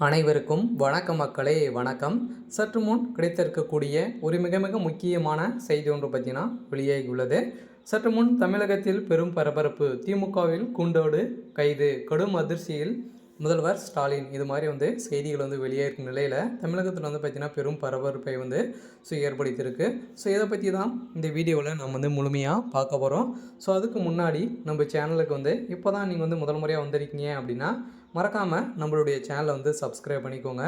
அனைவருக்கும் வணக்கம் மக்களே, வணக்கம். சற்று முன் கிடைத்திருக்கக்கூடிய ஒரு மிக மிக முக்கியமான செய்தி ஒன்று பற்றினா வெளியாகியுள்ளது. சற்று முன் தமிழகத்தில் பெரும் பரபரப்பு, திமுகவில் குண்டோடு கைது, கடும் அதிர்ச்சியில் முதல்வர் ஸ்டாலின். இது மாதிரி செய்திகள் வெளியாகிருக்கும் நிலையில் தமிழகத்தில் பார்த்தீங்கன்னா பெரும் பரபரப்பை ஏற்படுத்தியிருக்கு. இதை பற்றி தான் இந்த வீடியோவில் நம்ம முழுமையாக பார்க்க போகிறோம். அதுக்கு முன்னாடி நம்ம சேனலுக்கு இப்போ தான் நீங்கள் முதல் முறையாக வந்திருக்கீங்க அப்படின்னா மறக்காமல் நம்மளுடைய சேனலை சப்ஸ்கிரைப் பண்ணிக்கோங்க.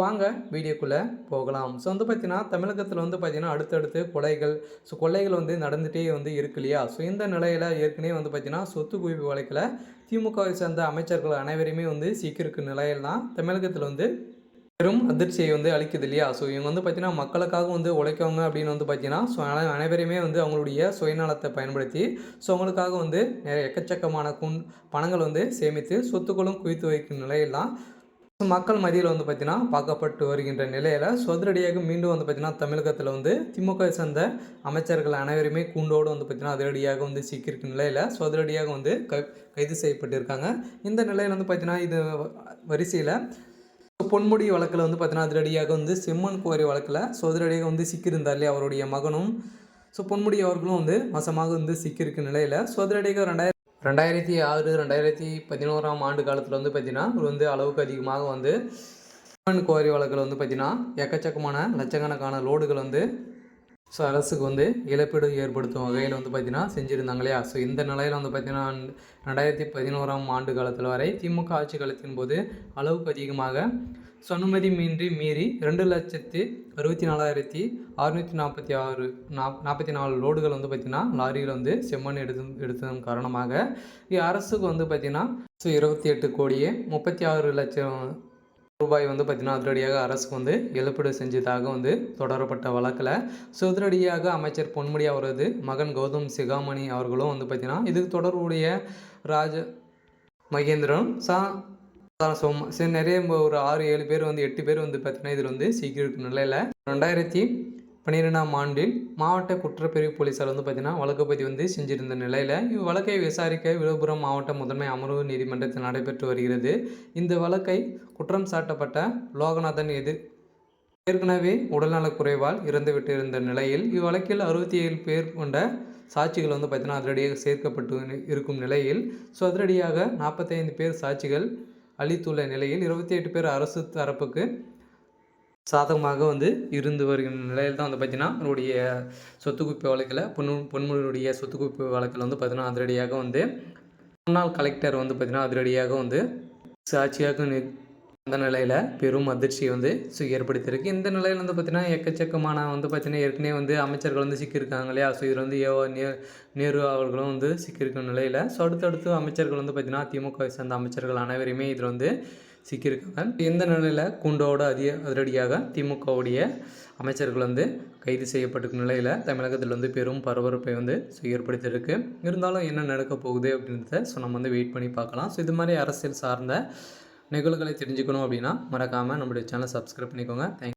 வாங்க வீடியோக்குள்ளே போகலாம். பார்த்தீங்கன்னா தமிழகத்தில் பார்த்தீங்கன்னா அடுத்தடுத்து கொலைகள் நடந்துகிட்டே இருக்கு இல்லையா. இந்த நிலையில் ஏற்கனவே பார்த்தீங்கன்னா சொத்து குவிப்பு வழக்கில் திமுகவை சேர்ந்த அமைச்சர்கள் அனைவருமே சிக்கியிருக்கும் நிலையில் தான் தமிழகத்தில் பெரும் அதிர்ச்சியை அளிக்குது இல்லையா. இவங்க பார்த்தீங்கன்னா மக்களுக்காக உழைக்கவங்க அப்படின்னு பார்த்தீங்கன்னா அனைவருமே அவங்களுடைய சுயநலத்தை பயன்படுத்தி அவங்களுக்காக நிறைய எக்கச்சக்கமான பணங்கள் சேமித்து சொத்துக்களும் குவித்து வைக்கும் நிலையெல்லாம் மக்கள் மத்தியில் பார்த்தீங்கன்னா பார்க்கப்பட்டு வருகின்ற நிலையில் அதிரடியாக மீண்டும் பார்த்தீங்கன்னா தமிழகத்தில் திமுக சேர்ந்த அமைச்சர்கள் அனைவருமே கூண்டோடு பார்த்தீங்கன்னா அதிரடியாக சிக்கியிருக்கும் நிலையில் அதிரடியாக கைது செய்யப்பட்டிருக்காங்க. இந்த நிலையில் பார்த்தீங்கன்னா இது வரிசையில் பொன்முடி வழக்கில் பார்த்தீங்கன்னா அதிரடியாக செம்மன் குவாரி வழக்கில் அதிரடியாக சிக்கியிருந்தார் இல்லையா அவருடைய மகனும். பொன்முடி அவர்களும் வசமாக சிக்கியிருக்க நிலையில் அதிரடியாக 2006 2011 ஆண்டு காலத்தில் பார்த்தீங்கன்னா இவர் அளவுக்கு அதிகமாக செம்மன் குவாரி வழக்கில் பார்த்தீங்கன்னா எக்கச்சக்கமான லட்சக்கணக்கான லோடுகள் அரசுக்கு இழப்பீடு ஏற்படுத்தும் வகையில் பார்த்தீங்கன்னா செஞ்சுருந்தாங்க இல்லையா. இந்த நிலையில் பார்த்தீங்கன்னா 2011 ஆண்டு காலத்தில் வரை திமுக ஆட்சி காலத்தின் போது அளவுக்கு அதிகமாக அனுமதி மீறி 2,64,644 லோடுகள் பார்த்தீங்கன்னா லாரியில் செம்மண் எடுத்ததன் காரணமாக அரசுக்கு பார்த்தீங்கன்னா 28,36,00,000 ரூபாய் பார்த்தீங்கன்னா அதிரடியாக அரசுக்கு இழப்பீடு செஞ்சதாக தொடரப்பட்ட வழக்கில் அதிரடியாக அமைச்சர் பொன்முடி அவரது மகன் கௌதம் சிகாமணி அவர்களும் பார்த்தீங்கன்னா இதுக்கு தொடர்புடைய ராஜ மகேந்திரன் நிறைய ஒரு 6-7 பேர் 8 பேர் பார்த்தீங்கன்னா இதில் சிக்கியிருக்கும் நிலையில் 2012 ஆண்டில் மாவட்ட குற்றப்பிரிவு போலீஸார் பார்த்தீங்கன்னா வழக்கு பதிவு செஞ்சிருந்த நிலையில் இவ்வழக்கை விசாரிக்க விழுப்புரம் மாவட்ட முதன்மை அமர்வு நீதிமன்றத்தில் நடைபெற்று வருகிறது. இந்த வழக்கை குற்றம் சாட்டப்பட்ட லோகநாதன் ஏற்கனவே உடல்நலக்குறைவால் இறந்துவிட்டு இருந்த நிலையில் இவ்வழக்கில் 67 பேர் கொண்ட சாட்சிகள் பார்த்தீங்கன்னா அதிரடியாக சேர்க்கப்பட்டு இருக்கும் நிலையில் அதிரடியாக 45 பேர் சாட்சிகள் அளித்துள்ள நிலையில் 28 பேர் அரசு தரப்புக்கு சாதகமாக இருந்து வருகின்ற நிலையில் தான் பார்த்தீங்கன்னா அவருடைய சொத்து குவிப்பு வழக்கில் பொன்முடியுடைய சொத்து குவிப்பு வழக்கில் பார்த்தீங்கன்னா அதிரடியாக முன்னாள் கலெக்டர் பார்த்தீங்கன்னா அதிரடியாக சாட்சியாக அந்த நிலையில் பெரும் அதிர்ச்சியை ஏற்படுத்தியிருக்கு. இந்த நிலையில் பார்த்தீங்கன்னா எக்கச்சக்கமான பார்த்தீங்கன்னா ஏற்கனவே அமைச்சர்கள் சிக்கியிருக்காங்க இல்லையா. இதில் நேரு அவர்களும் சிக்கியிருக்கும் நிலையில் அடுத்தடுத்து அமைச்சர்கள் பார்த்தீங்கன்னா திமுக சேர்ந்த அமைச்சர்கள் அனைவருமே இதில் சிக்கியிருக்காங்க. இந்த நிலையில் கூண்டோடு அதிரடியாக திமுகவுடைய அமைச்சர்கள் கைது செய்யப்பட்டிருக்கும் நிலையில் தமிழகத்தில் பெரும் பரபரப்பை ஏற்படுத்தியிருக்கு. இருந்தாலும் என்ன நடக்க போகுது அப்படின்றத நம்ம வெயிட் பண்ணி பார்க்கலாம். இது மாதிரி அரசியல் சார்ந்த நிகழ்வுகளை தெரிஞ்சுக்கணும் அப்படின்னா மறக்காமல் நம்மளுடைய சேனலை சப்ஸ்கிரைப் பண்ணிக்கோங்க. தேங்க்யூ.